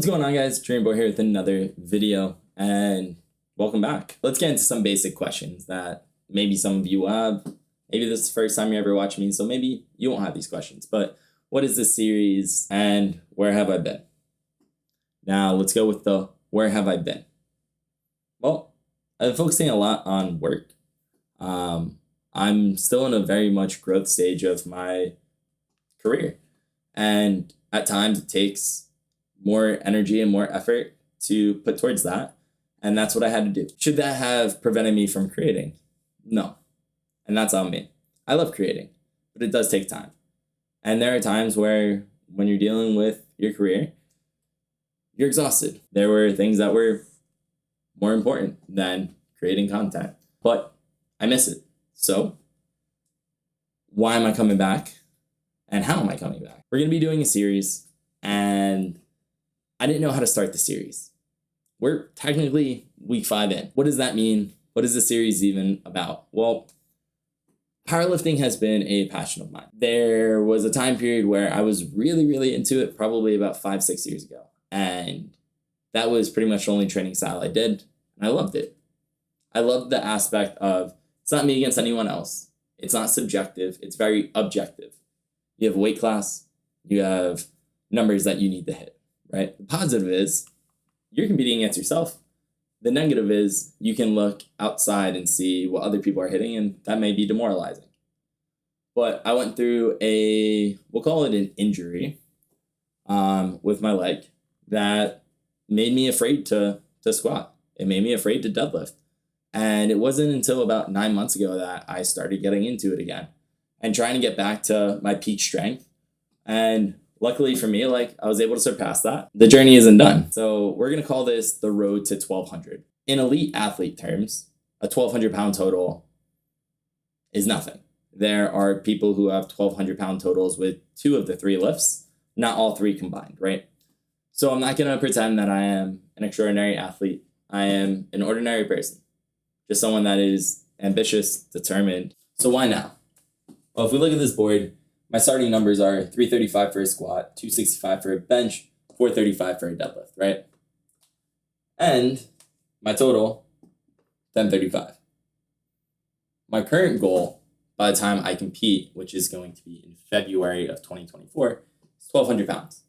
What's going on, guys? Dreamboy here with another video, and welcome back. Let's get into some basic questions that maybe some of you have. Maybe this is the first time you ever watch me, so maybe you won't have these questions. But what is this series, and where have I been? Now, let's go with the where have I been? Well, I've been focusing a lot on work. I'm still in a very much growth stage of my career, and at times it takes more energy and more effort to put towards that. And that's what I had to do. Should that have prevented me from creating? No. And that's on me. I love creating, but it does take time. And there are times where when you're dealing with your career, you're exhausted. There were things that were more important than creating content, but I miss it. So why am I coming back? And how am I coming back? We're going to be doing a series, and I didn't know how to start the series. We're technically week 5 in. What does that mean? What is the series even about? Well, powerlifting has been a passion of mine. There was a time period where I was really into it, probably about 5-6 years ago. And that was pretty much the only training style I did. And I loved it. I loved the aspect of it's not me against anyone else. It's not subjective. It's very objective. You have a weight class. You have numbers that you need to hit. Right? The positive is you're competing against yourself. The negative is you can look outside and see what other people are hitting, and that may be demoralizing. But I went through we'll call it an injury with my leg that made me afraid to squat. It made me afraid to deadlift. And it wasn't until about 9 months ago that I started getting into it again and trying to get back to my peak strength. And luckily for me, I was able to surpass that. The journey isn't done. So we're going to call this the road to 1200. In elite athlete terms, a 1200 pound total is nothing. There are people who have 1200 pound totals with 2 of the 3 lifts, not all 3 combined, right? So I'm not going to pretend that I am an extraordinary athlete. I am an ordinary person, just someone that is ambitious, determined. So why now? Well, if we look at this board, my starting numbers are 335 for a squat, 265 for a bench, 435 for a deadlift, right? And my total, 1035. My current goal by the time I compete, which is going to be in February of 2024, is 1,200 pounds.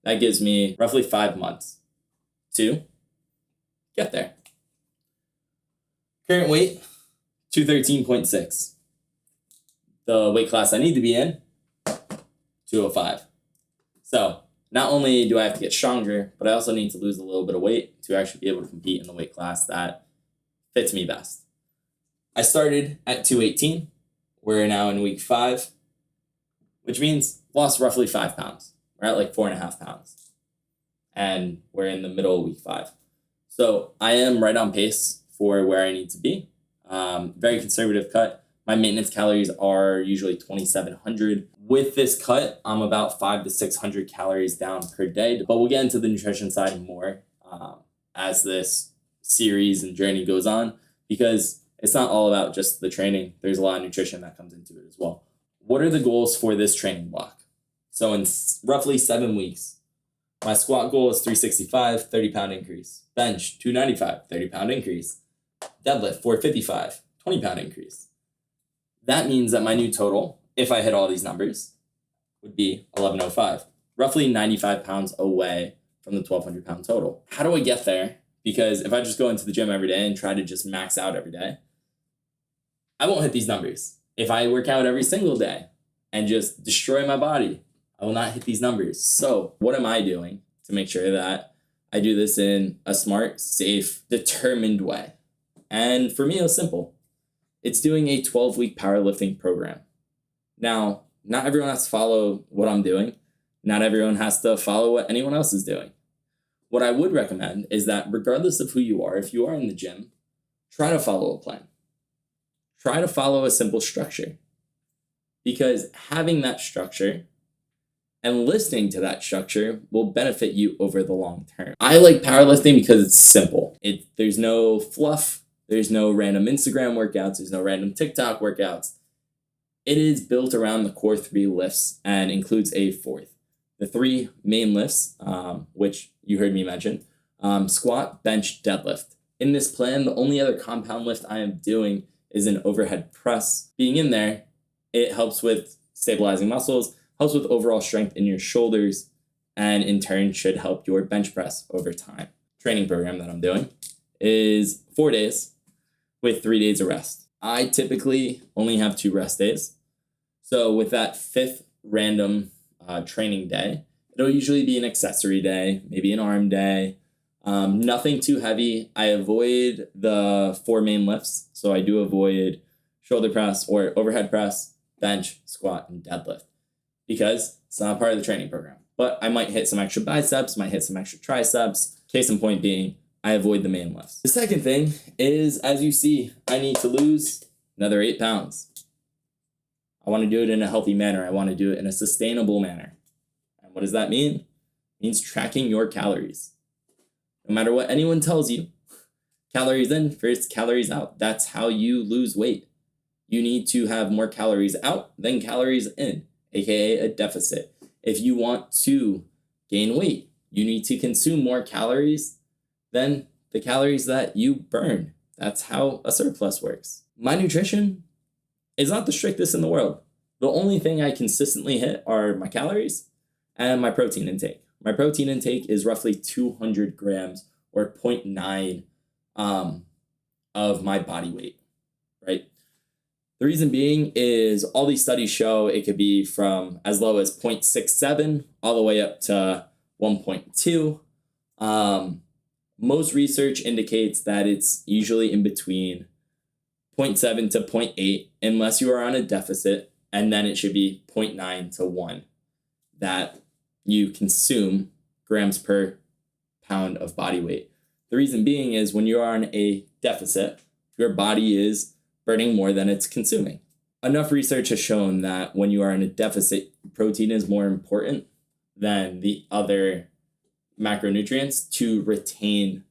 That gives me roughly 5 months to get there. Current weight, 213.6. The weight class I need to be in, 205. So not only do I have to get stronger, but I also need to lose a little bit of weight to actually be able to compete in the weight class that fits me best. I started at 218. We're now in week 5, which means lost roughly 5 pounds. We're at 4.5 pounds. And we're in the middle of week 5. So I am right on pace for where I need to be. Very conservative cut. My maintenance calories are usually 2,700. With this cut, I'm about 500 to 600 calories down per day. But we'll get into the nutrition side more as this series and journey goes on, because it's not all about just the training. There's a lot of nutrition that comes into it as well. What are the goals for this training block? So in roughly 7 weeks, my squat goal is 365, 30-pound increase. Bench, 295, 30-pound increase. Deadlift, 455, 20-pound increase. That means that my new total, if I hit all these numbers, would be 1105, roughly 95 pounds away from the 1,200 pound total. How do I get there? Because if I just go into the gym every day and try to just max out every day, I won't hit these numbers. If I work out every single day and just destroy my body, I will not hit these numbers. So what am I doing to make sure that I do this in a smart, safe, determined way? And for me, it was simple. It's doing a 12-week powerlifting program. Now, not everyone has to follow what I'm doing. Not everyone has to follow what anyone else is doing. What I would recommend is that regardless of who you are, if you are in the gym, try to follow a plan. Try to follow a simple structure. Because having that structure and listening to that structure will benefit you over the long term. I like powerlifting because it's simple. There's no fluff. There's no random Instagram workouts. There's no random TikTok workouts. It is built around the core 3 lifts and includes a 4th. the three main lifts, which you heard me mention, squat, bench, deadlift. In this plan, the only other compound lift I am doing is an overhead press. Being in there, it helps with stabilizing muscles, helps with overall strength in your shoulders, and in turn should help your bench press over time. Training program that I'm doing is 4 days with 3 days of rest. I typically only have 2 rest days. So with that 5th random training day, it'll usually be an accessory day, maybe an arm day, nothing too heavy. I avoid the 4 main lifts. So I do avoid shoulder press or overhead press, bench, squat, and deadlift because it's not part of the training program. But I might hit some extra biceps, might hit some extra triceps. Case in point being, I avoid the main lifts. The second thing is, as you see, I need to lose another 8 pounds. I want to do it in a healthy manner. I want to do it in a sustainable manner. And what does that mean? It means tracking your calories. No matter what anyone tells you, calories in versus calories out. That's how you lose weight. You need to have more calories out than calories in, aka a deficit. If you want to gain weight, you need to consume more calories than the calories that you burn. That's how a surplus works. My nutrition is not the strictest in the world. The only thing I consistently hit are my calories and my protein intake. My protein intake is roughly 200 grams or 0.9 of my body weight, right? The reason being is all these studies show it could be from as low as 0.67 all the way up to 1.2. Most research indicates that it's usually in between 0.7 to 0.8 unless you are on a deficit, and then it should be 0.9 to 1 that you consume grams per pound of body weight. The reason being is when you are on a deficit, your body is burning more than it's consuming. Enough research has shown that when you are in a deficit, protein is more important than the other macronutrients to retain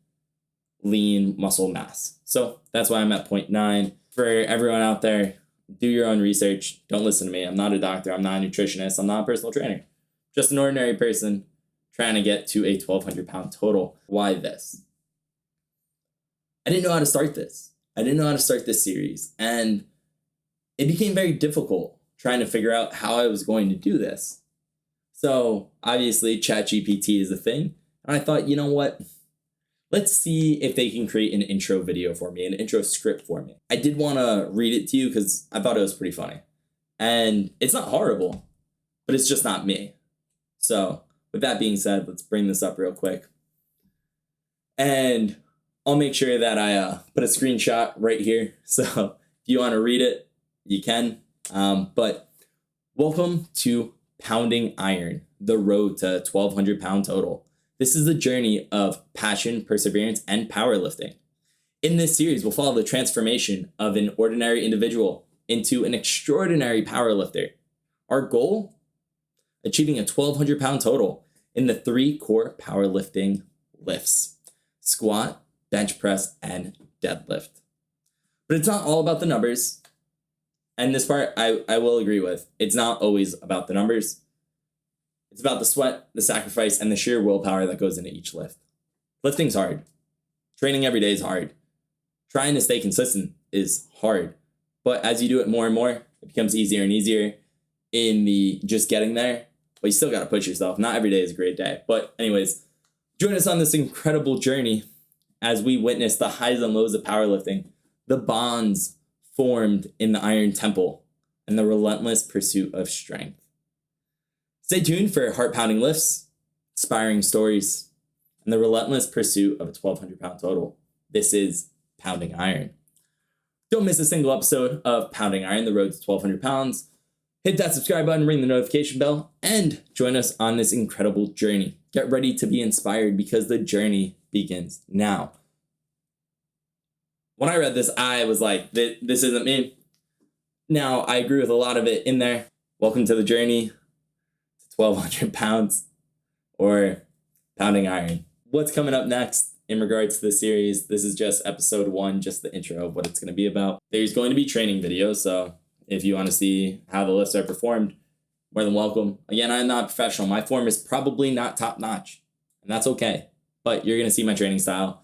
lean muscle mass. So that's why I'm at 0.9. For everyone out there, do your own research. Don't listen to me. I'm not a doctor. I'm not a nutritionist. I'm not a personal trainer. Just an ordinary person trying to get to a 1,200 pound total. Why this? I didn't know how to start this. I didn't know how to start this series. And it became very difficult trying to figure out how I was going to do this. So obviously ChatGPT is a thing. And I thought, you know what? Let's see if they can create an intro video for me, an intro script for me. I did want to read it to you because I thought it was pretty funny. And it's not horrible, but it's just not me. So with that being said, let's bring this up real quick. And I'll make sure that I put a screenshot right here. So if you want to read it, you can. But welcome to Pounding Iron, the road to 1,200 pound total. This is a journey of passion, perseverance, and powerlifting. In this series, we'll follow the transformation of an ordinary individual into an extraordinary powerlifter. Our goal? Achieving a 1,200 pound total in the 3 core powerlifting lifts: squat, bench press, and deadlift. But it's not all about the numbers. And this part I will agree with. It's not always about the numbers. It's about the sweat, the sacrifice, and the sheer willpower that goes into each lift. Lifting's hard. Training every day is hard. Trying to stay consistent is hard. But as you do it more and more, it becomes easier and easier in the just getting there. But you still got to push yourself. Not every day is a great day. But anyways, join us on this incredible journey as we witness the highs and lows of powerlifting, the bonds formed in the Iron Temple, and the relentless pursuit of strength. Stay tuned for heart-pounding lifts, inspiring stories, and the relentless pursuit of a 1,200 pound total. This is Pounding Iron. Don't miss a single episode of Pounding Iron, the road to 1,200 pounds. Hit that subscribe button, ring the notification bell, and join us on this incredible journey. Get ready to be inspired because the journey begins now. When I read this, I was like, this isn't me. Now, I agree with a lot of it in there. Welcome to the journey to 1,200 pounds or Pounding Iron. What's coming up next in regards to the series? This is just episode 1, just the intro of what it's going to be about. There's going to be training videos, so if you want to see how the lifts are performed, more than welcome. Again, I'm not professional. My form is probably not top notch, and that's okay. But you're going to see my training style.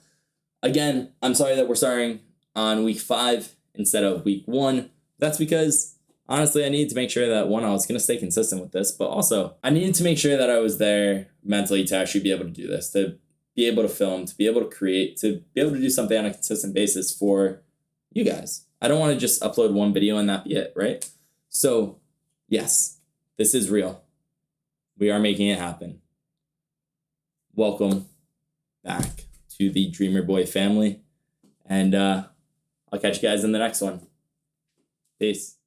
Again, I'm sorry that we're starting on week 5 instead of week 1. That's because, honestly, I needed to make sure that, one, I was going to stay consistent with this, but also I needed to make sure that I was there mentally to actually be able to do this, to be able to film, to be able to create, to be able to do something on a consistent basis for you guys. I don't want to just upload one video and that be it, right? So, yes, this is real. We are making it happen. Welcome back to the Dreamer Boy family. And I'll catch you guys in the next one. Peace.